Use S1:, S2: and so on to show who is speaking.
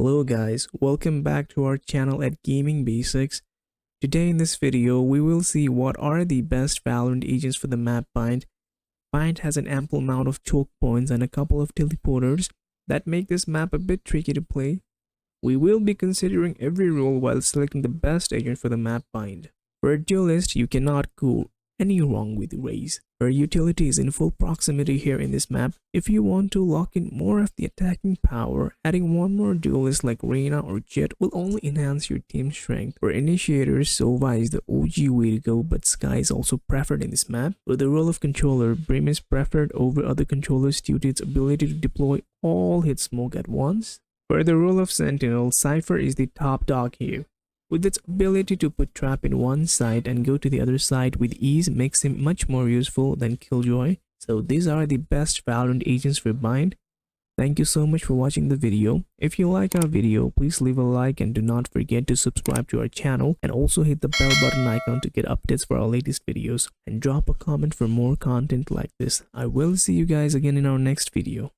S1: Hello guys, welcome back to our channel at Gaming Basics. Today in this video, we will see what are the best Valorant agents for the map Bind. Bind has an ample amount of choke points and a couple of teleporters that make this map a bit tricky to play. We will be considering every role while selecting the best agent for the map Bind. For a duelist, you cannot go any wrong with Raze. Her utility is in full proximity here in this map. If you want to lock in more of the attacking power, adding one more duelist like Reyna or Jet will only enhance your team's strength. For initiators, Sova is the OG way to go, but Sky is also preferred in this map. For the role of controller, Brim is preferred over other controllers due to its ability to deploy all hit smoke at once. For the role of Sentinel, Cypher is the top dog here. With its ability to put trap in one side and go to the other side with ease makes him much more useful than Killjoy. So these are the best Valorant agents for Bind. Thank you so much for watching the video. If you like our video, please leave a like and do not forget to subscribe to our channel and also hit the bell button icon to get updates for our latest videos and drop a comment for more content like this. I will see you guys again in our next video.